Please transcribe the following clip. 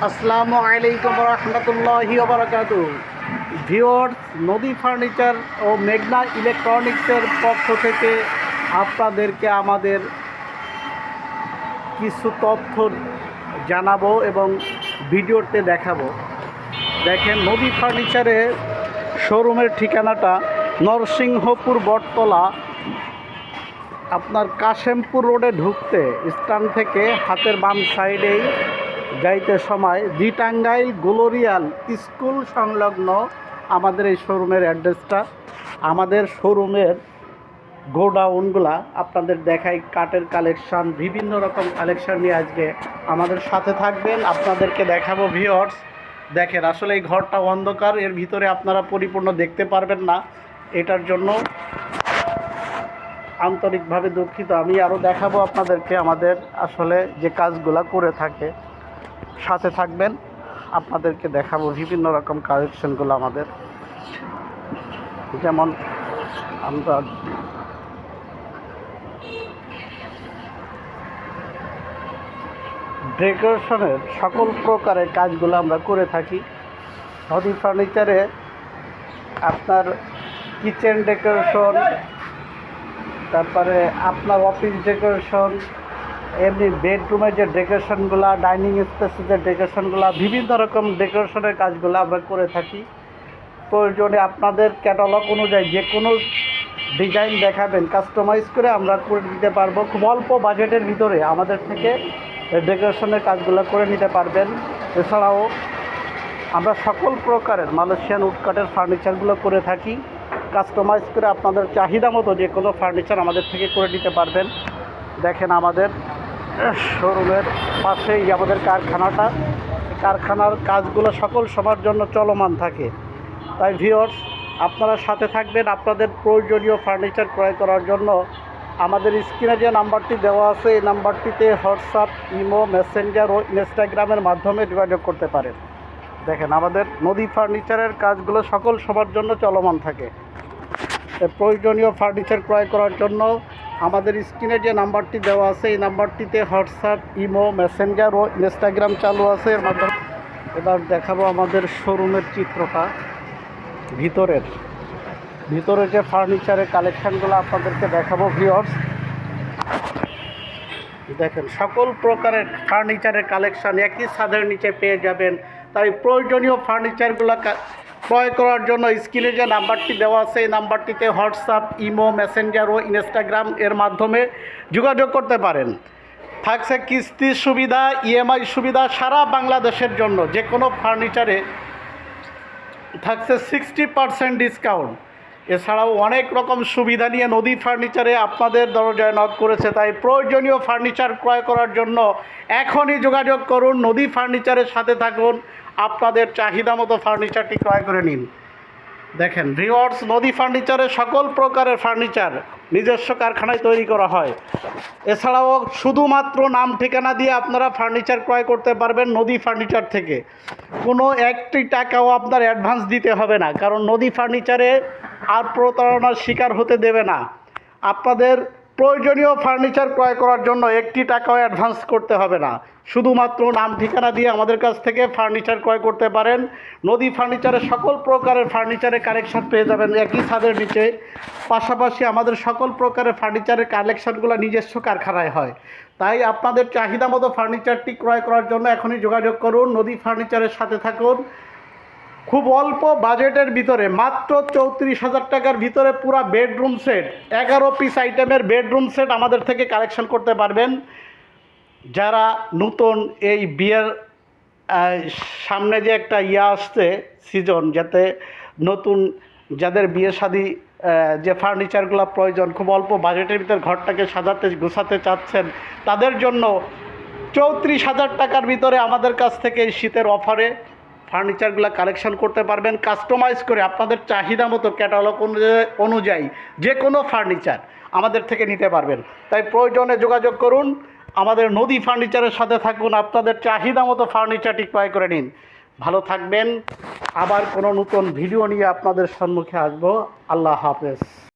আসসালামু আলাইকুম রহমতুল্লাহি ওয়া বারাকাতুহু। ভিউয়ার্স, নদী ফার্নিচার ও মেঘনা ইলেকট্রনিক্সের পক্ষ থেকে আপনাদেরকে আমাদের কিছু তথ্য জানাবো এবং ভিডিওতে দেখাবো। দেখেন, নদী ফার্নিচারের শোরুমের ঠিকানাটা নরসিংহপুর বটতলা, আপনার কাশেমপুর রোডে ঢুকতে স্ট্যান্ড থেকে হাতের বাম সাইডেই যাইতে সময় দি টাঙ্গাইল গ্লোরিয়াল স্কুল সংলগ্ন আমাদের এই শোরুমের অ্যাড্রেসটা। আমাদের শোরুমের গোডাউনগুলা আপনাদের দেখাই, কাঠের কালেকশান, বিভিন্ন রকম কালেকশান নিয়ে আজকে আমাদের সাথে থাকবেন। আপনাদেরকে দেখাবো। ভিউয়ার্স, দেখেন, আসলে এই ঘরটা অন্ধকার, এর ভিতরে আপনারা পরিপূর্ণ দেখতে পারবেন না, এটার জন্য আন্তরিকভাবে দুঃখিত। আমি আরও দেখাবো আপনাদেরকে আমাদের আসলে যে কাজগুলা করে থাকে। সাথে থাকবেন, আপনাদেরকে দেখাবো বিভিন্ন রকম কালেকশনগুলো আমাদের। যেমন আমরা ডেকোরেশনের সকল প্রকারের কাজগুলো আমরা করে থাকি। নদী ফার্নিচারে আপনার কিচেন ডেকোরেশন, তারপরে আপনার অফিস ডেকোরেশন, এমনি বেডরুমের যে ডেকোরেশনগুলো, ডাইনিং স্পেসের যে ডেকোরেশনগুলো, বিভিন্ন রকম ডেকোরেশনের কাজগুলো আমরা করে থাকি। প্রয়োজনে আপনাদের ক্যাটালগ অনুযায়ী যে কোনো ডিজাইন দেখাবেন, কাস্টমাইজ করে আমরা করে দিতে পারবো। খুব অল্প বাজেটের ভিতরে আমাদের থেকে ডেকোরেশনের কাজগুলো করে নিতে পারবেন। এছাড়াও আমরা সকল প্রকারের মালয়েশিয়ান উডকাটের ফার্নিচারগুলো করে থাকি। কাস্টমাইজ করে আপনাদের চাহিদা মতো যে কোনো ফার্নিচার আমাদের থেকে করে নিতে পারবেন। দেখেন, আমাদের শোরুমের পাশেই আমাদের কারখানাটা, কারখানার কাজগুলো সকল সময়ের জন্য চলমান থাকে। তাই ভিউয়ার্স, আপনারা সাথে থাকবেন। আপনাদের প্রয়োজনীয় ফার্নিচার ক্রয় করার জন্য আমাদের স্ক্রিনে যে নাম্বারটি দেওয়া আছে, এই নাম্বারটিতে হোয়াটসঅ্যাপ, ইমো, মেসেঞ্জার ও ইনস্টাগ্রামের মাধ্যমে যোগাযোগ করতে পারেন। দেখেন, আমাদের নদী ফার্নিচারের কাজগুলো সকল সবার জন্য চলমান থাকে। প্রয়োজনীয় ফার্নিচার ক্রয় করার জন্য আমাদের স্ক্রিনে যে নাম্বারটি দেওয়া আছে, এই নাম্বারটিতে হোয়াটসঅ্যাপ, ইমো, মেসেঞ্জার ও ইনস্টাগ্রাম চালু আছে। এর মাধ্যমে এবার দেখাবো আমাদের শোরুমের চিত্রটা। ভিতরে যে ফার্নিচারের কালেকশানগুলো আপনাদেরকে দেখাবো। ভিউয়ার্স, দেখেন, সকল প্রকারের ফার্নিচারের কালেকশান একই ছাদের নিচে পেয়ে যাবেন। তাই প্রয়োজনীয় ফার্নিচারগুলো ক্রয় করার জন্য স্ক্রিনে যে নাম্বারটি দেওয়া আছে, এই নাম্বারটিতে হোয়াটসঅ্যাপ, ইমো, মেসেঞ্জার ও ইনস্টাগ্রাম এর মাধ্যমে যোগাযোগ করতে পারেন। থাকছে কিস্তির সুবিধা, ইএমআই সুবিধা সারা বাংলাদেশের জন্য। যে কোনো ফার্নিচারে থাকছে 60% ডিসকাউন্ট। এছাড়াও অনেক রকম সুবিধা নিয়ে নদী ফার্নিচারে আপনাদের দরজায় নক করেছে। তাই প্রয়োজনীয় ফার্নিচার ক্রয় করার জন্য এখনই যোগাযোগ করুন, নদী ফার্নিচারের সাথে থাকুন, আপনাদের চাহিদা মতো ফার্নিচারটি ক্রয় করে নিন। দেখেন ভিউয়ার্স, নদী ফার্নিচারে সকল প্রকারের ফার্নিচার নিজস্ব কারখানায় তৈরি করা হয়। এছাড়াও শুধুমাত্র নাম ঠিকানা দিয়ে আপনারা ফার্নিচার ক্রয় করতে পারবেন নদী ফার্নিচার থেকে। কোনো একটি টাকাও আপনার অ্যাডভান্স দিতে হবে না, কারণ নদী ফার্নিচারে আর প্রতারণার শিকার হতে দেবে না। আপনাদের প্রয়োজনীয় ফার্নিচার ক্রয় করার জন্য একটি টাকাও অ্যাডভান্স করতে হবে না। শুধুমাত্র নাম ঠিকানা দিয়ে আমাদের কাছ থেকে ফার্নিচার ক্রয় করতে পারেন। নদী ফার্নিচারের সকল প্রকারের ফার্নিচারের কালেকশন পেয়ে যাবেন একই ছাদের নিচে। পাশাপাশি আমাদের সকল প্রকারের ফার্নিচারের কালেকশনগুলো নিজস্ব কারখানায় হয়। তাই আপনাদের চাহিদা মতো ফার্নিচারটি ক্রয় করার জন্য এখনই যোগাযোগ করুন, নদী ফার্নিচারের সাথে থাকুন। খুব অল্প বাজেটের ভিতরে মাত্র 34,000 টাকার ভিতরে পুরো বেডরুম সেট, 11 পিস আইটেমের বেডরুম সেট আমাদের থেকে কালেকশন করতে পারবেন। যারা নতুন এই বিয়ের সামনে যে একটা আসছে সিজন, যাতে নতুন যাদের বিয়ে শাদী যে ফার্নিচারগুলো প্রয়োজন, খুব অল্প বাজেটের ভিতরে ঘরটাকে সাজাতে গোছাতে চাচ্ছেন, তাদের জন্য 34,000 টাকার ভিতরে আমাদের কাছ থেকে এই শীতের অফারে ফার্নিচারগুলো কালেকশন করতে পারবেন। কাস্টমাইজ করে আপনাদের চাহিদা মতো ক্যাটালগ অনুযায়ী যে কোনো ফার্নিচার আমাদের থেকে নিতে পারবেন। তাই প্রয়োজনে যোগাযোগ করুন, আমাদের নদী ফার্নিচারের সাথে থাকুন, আপনাদের চাহিদা মতো ফার্নিচারটি ক্রয় করে নিন। ভালো থাকবেন। আবার কোনো নতুন ভিডিও নিয়ে আপনাদের সম্মুখে আসবো। আল্লাহ হাফেজ।